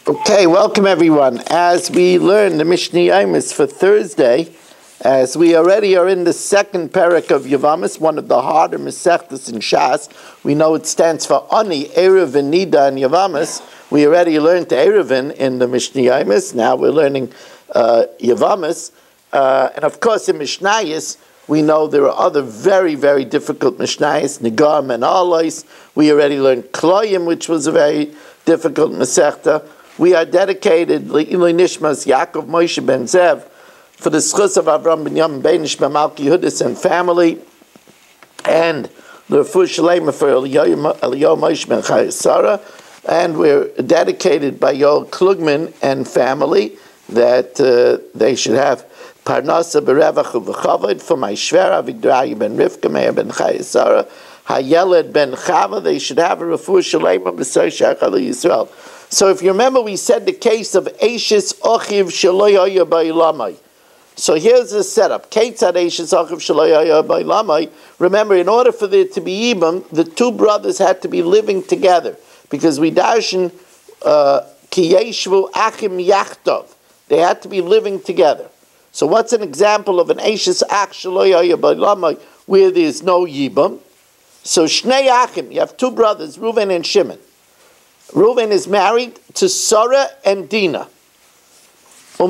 Okay, welcome everyone. As we learn the Mishna Yomis for Thursday, as we already are in the second parak of Yevamos, one of the harder Masechtas in Shas, we know it stands for Ani, Eruvin, Nida, and Yevamos. We already learned Eruvin in the Mishna Yomis. Now we're learning Yevamos. And of course in Mishnayos, we know there are other very, very difficult Mishnayos, Nigam and Alois. We already learned Kloyim, which was a very difficult Masechta. We are dedicated Le'iloi Nishmas Yaakov Moshe ben Zev for the schus of Avram ben Yom ben Ishma Malki Yehudis and family, and the Refuah Shalema for Eliyahu Moshe ben Chai Sarah, and we're dedicated by Yoel Klugman and family that they should have Parnasa Berevach Uvechavod for my Shvera Vigdrayi ben Rivka Meir ben Chai Sarah Hayeled ben Chava. They should have a Refuah Shalema b'Soi Shach Ali Yisrael. So if you remember, we said the case of Eishis Ochiv Shaloyaya Bailamai. So here's the setup. Ketzad Eishis Ochiv Shaloyaya Bailamai. Remember, in order for there to be Ibam, the two brothers had to be living together. Because we darshan Ki Yeshvu Achim Yachtov. They had to be living together. So what's an example of an Eishis Ach Shaloyaya Bailamai where there's no Yibam? So Shnei Achim, you have two brothers, Reuven and Shimon. Reuven is married to Sarah and Dinah. And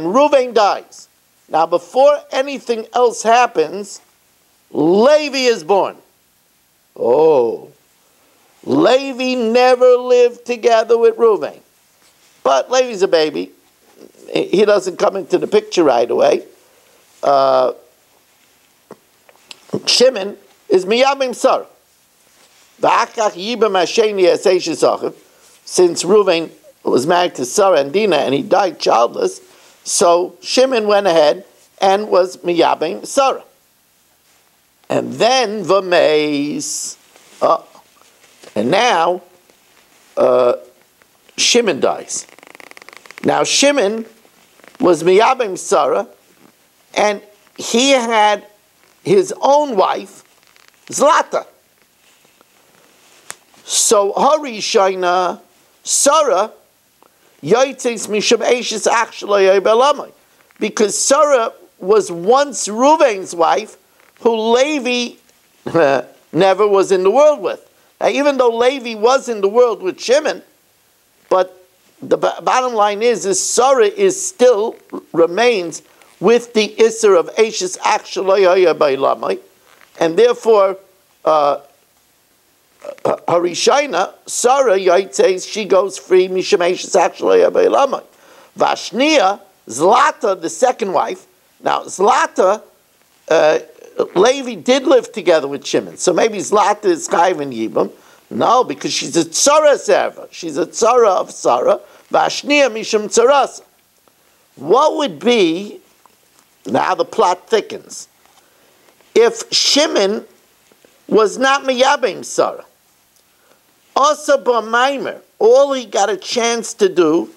Reuven dies. Now, before anything else happens, Levi is born. Oh, Levi never lived together with Reuven. But Levi's a baby. He doesn't come into the picture right away. Shimon is Miyabim Sarah. Since Reuven was married to Sarah and Dinah and he died childless, so Shimon went ahead and was miyabim Sarah. And then V'meis. And now Shimon dies. Now Shimon was miyabim Sarah, and he had his own wife, Zlata. So Harishayna Sarah Yoitzeis Mishum Eishis Ach Shaloyai Belamai, because Sarah was once Reuven's wife, who Levi never was in the world with. Now, even though Levi was in the world with Shimon, but the bottom line is Sarah still remains with the Isser of Eishis Ach Shaloyai Belamai, and therefore Harishayna, Sarah Yaitzeis, she goes free, Mishameshis actually Abaylamai. Vashnia, Zlata, the second wife. Now, Zlata, Levi did live together with Shimon, so maybe Zlata is Chayv and Yibam. No, because she's a Tzara Serva. She's a Tzara of Sarah. Vashnia Misham Tzarasa. What would be, now the plot thickens, if Shimon was not Miyabim Sarah? Also, B'maimer, all he got a chance to do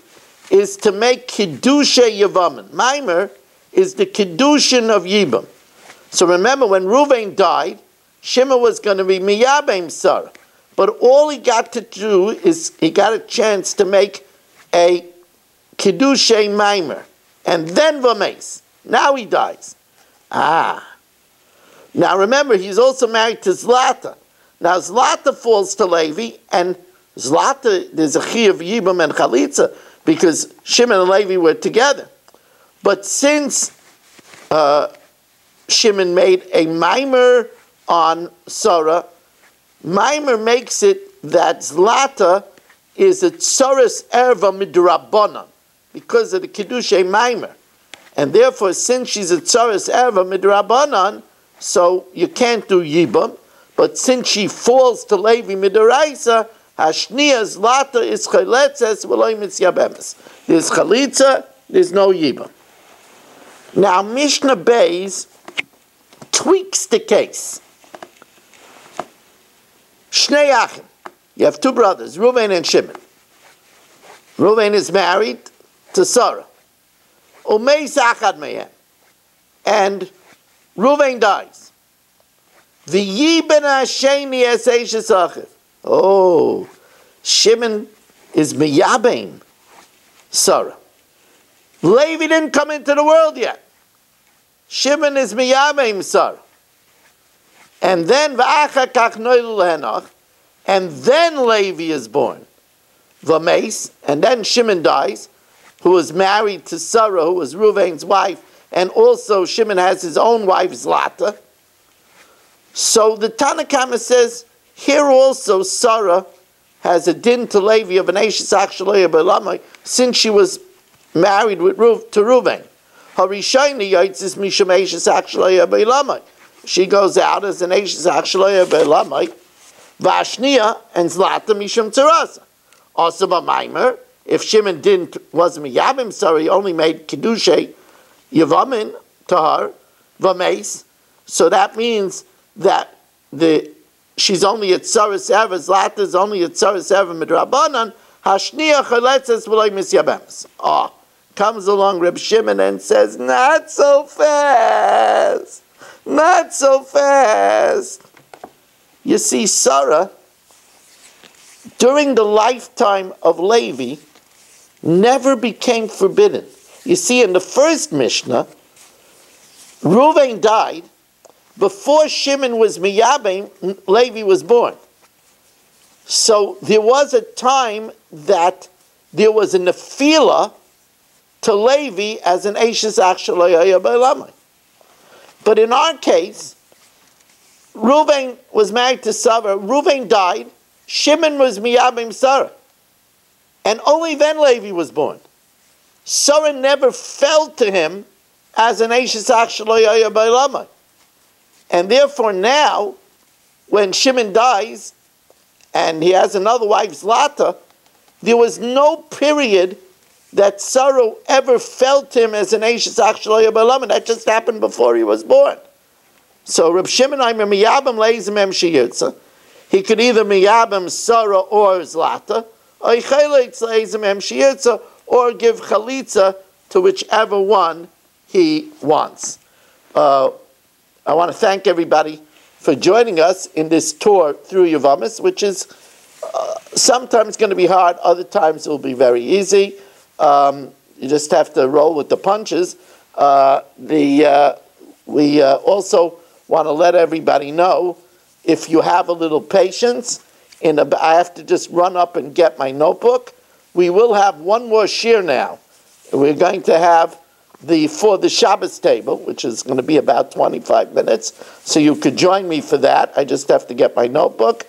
is to make Kiddusha Yevamim. Maimer is the Kiddushin of Yibam. So remember, when Reuven died, Shimon was going to be Miyabim Sarah. But all he got to do is, he got a chance to make a Kiddusha Maimer. And then V'meis. Now he dies. Now remember, he's also married to Zlata. Now Zlata falls to Levi, and Zlata, there's a chi of Yibam and Chalitza, because Shimon and Levi were together. But since Shimon made a Maimer on Sarah, Maimer makes it that Zlata is a Tzoras Erva Midrabanan, because of the Kiddushay Maimer. And therefore, since she's a Tzoras Erva Midrabanan, so you can't do Yibam. But since she falls to Levi Midaraisa, Hashnia Zlata is Chaletzes V'loy Mitziabemes. There's Chalitza, there's no Yibam. Now Mishnah Beis tweaks the case. Shnei Achim. You have two brothers, Reuven and Shimon. Reuven is married to Sarah. Umeis Achad Mehem. And Reuven dies. The Yiben Hasheni Es Eishes Achiv. Oh, Shimon is miyabim Sarah. Levi didn't come into the world yet. Shimon is miyabim Sarah. And then v'achar kach noilul henach, and then Levi is born. V'meis, and then Shimon dies, who was married to Sarah, who was Reuven's wife, and also Shimon has his own wife, Zlata. So the Tanakama says, here also Sarah has a din to Levi of an Eishes Achshalei B'Lamai, since she was married to Reuven. Harishayni Yitzis Misham Eishes Achshalei B'Lamai. She goes out as an Eishes Achshalei B'Lamai, Vashnia and Zlata Misham Terasa. Also B'Maimer, if Shimon wasn't Miyabim Sarah, he only made Kedushay Yevamin to her, V'Meis. So that means that she's only at Tzaras Ever, Zlata is only at Tzaras Ever Midrabanan, Hashniya Chaletzes V'loi Misyabems. Comes along Reb Shimon and says, not so fast, not so fast. You see, Sarah, during the lifetime of Levi, never became forbidden. You see, in the first Mishnah, Reuven died. Before Shimon was miyabim, Levi was born. So there was a time that there was a nefila to Levi as an Eishes Achshalei B'Lamai. But in our case, Reuven was married to Sarah. Reuven died. Shimon was miyabim Sarah. And only then Levi was born. Sarah never fell to him as an Eishes Achshalei B'Lamai. And therefore now, when Shimon dies, and he has another wife, Zlata, there was no period that Sarah ever felt him as an Eishes Achshalei B'Lamai. That just happened before he was born. So Reb Shimon Aimer miyabim leizim em sheyirtza. He could either miyabim Sarah or Zlata, or or give chalitza to whichever one he wants. I want to thank everybody for joining us in this tour through Yevamos, which is sometimes going to be hard, other times it will be very easy. You just have to roll with the punches. We also want to let everybody know, if you have a little patience, I have to just run up and get my notebook. We will have one more shir now. We're going to have for the Shabbos table, which is going to be about 25 minutes. So you could join me for that. I just have to get my notebook.